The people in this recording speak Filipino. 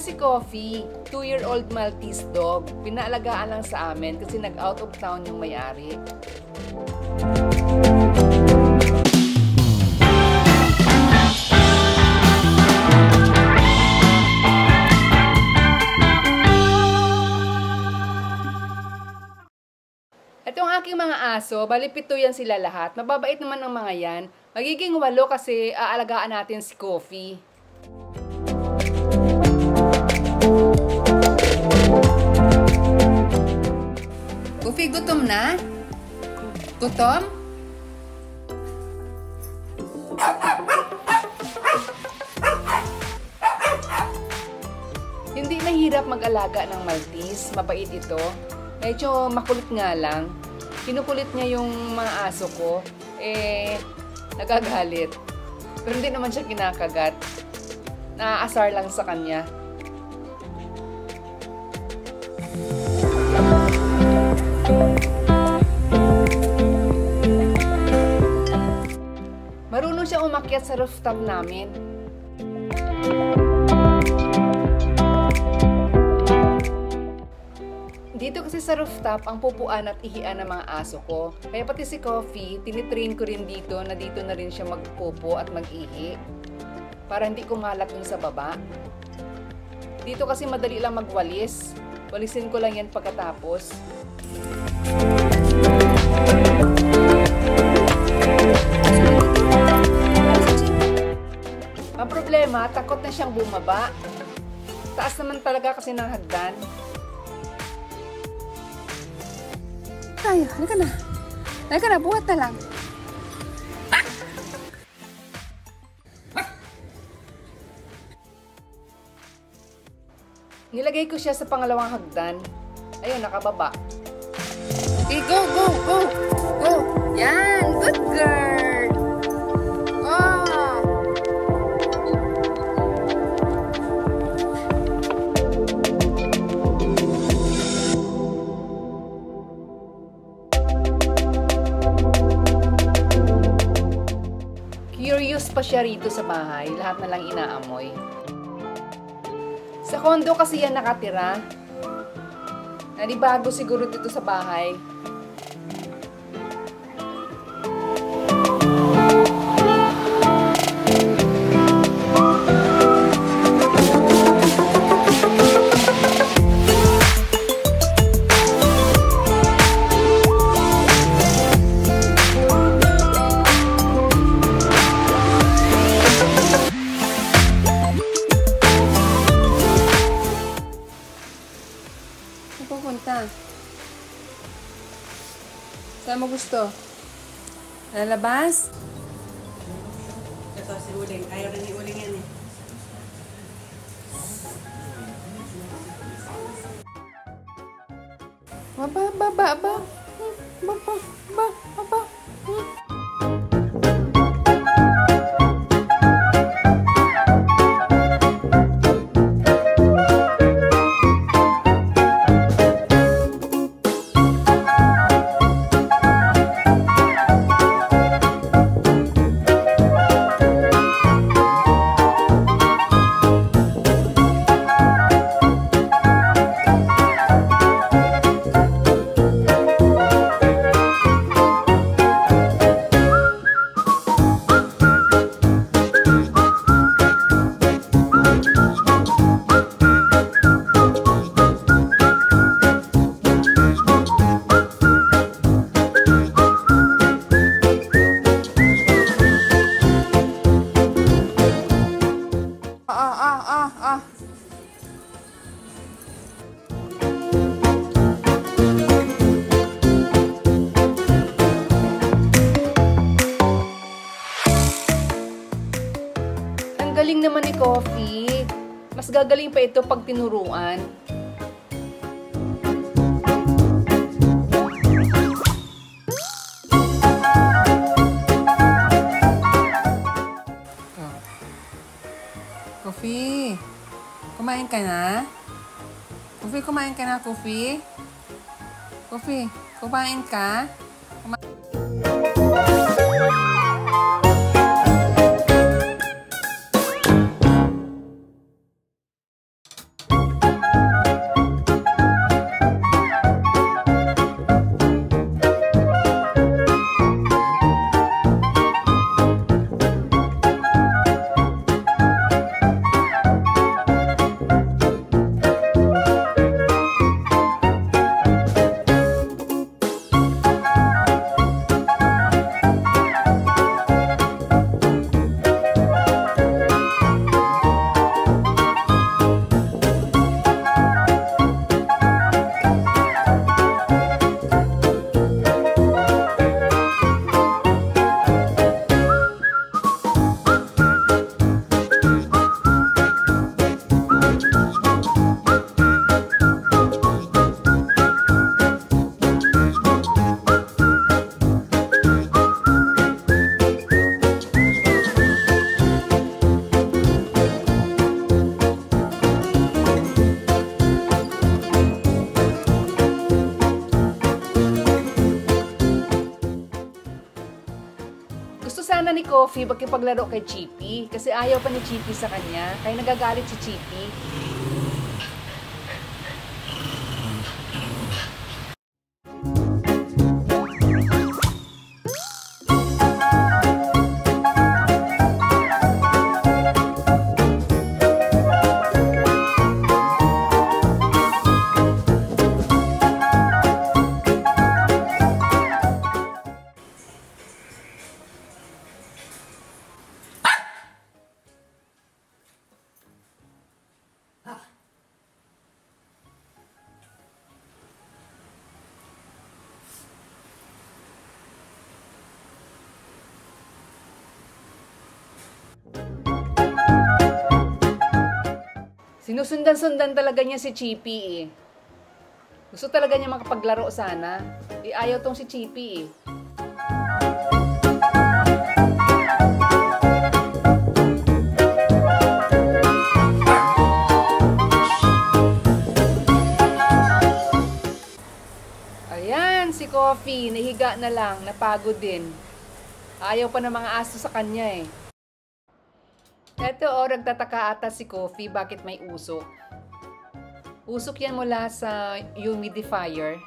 si Coffee, 2-year-old Maltese dog. Pinaalagaan lang sa amin kasi nag-out of town yung may-ari. Ito ang aking mga aso, bali 7 yan sila lahat. Mababait naman ang mga yan. Magiging 8 kasi aalagaan natin si Coffee. Coffee, gutom na? Gutom? Hindi mahirap mag-alaga ng Maltese. Mabait ito. Medyo makulit nga lang. Kinukulit niya yung mga aso ko. Nagagalit. Pero hindi naman siya kinakagat. Naaasar lang sa kanya. Marunong siya umakyat sa rooftop namin. Dito kasi sa rooftop, ang pupuan at ihian ng mga aso ko. Kaya pati si Coffee, tinitrain ko rin dito na dito na rin siya magpupo at mag-ihi. Para hindi kumalat dun sa baba. Dito kasi madali lang magwalis. Walisin ko lang yan pagkatapos. Ang problema, takot na siyang bumaba. Taas naman talaga kasi ng hagdan. Tayo, halika na. Halika na, buhat na lang. Nilagay ko siya sa pangalawang hagdan. Ayun, nakababa. Okay, go, go, go. Go. Yan, good girl. Oh. Curious pa siya rito sa bahay. Lahat na lang inaamoy. Sa kondo kasi yan nakatira. Nanibago siguro dito sa bahay. Pupunta. Saan mo gusto? Lalabas? Ito si Uling. Ayaw rin ni Uling yan eh. Baba, baba, baba. Baba, baba, baba. Galing naman ni Coffee. Mas gagaling pa ito pag tinuruan. Coffee, kumain ka na? Coffee, kumain ka na, Coffee? Coffee, kumain ka? na ni Coffee magkipaglaro kay Chippy kasi ayaw pa ni Chippy sa kanya, kaya nagagalit si Chippy. Sinusundan-sundan talaga niya si Chippy eh. Gusto talaga niya makapaglaro sana. Ayaw tong si Chippy eh. Ayan, si Coffee. Nahiga na lang. Napagod din. Ayaw pa ng mga aso sa kanya eh. Eto nagtataka ata si Coffee bakit may usok. Usok yan mula sa humidifier.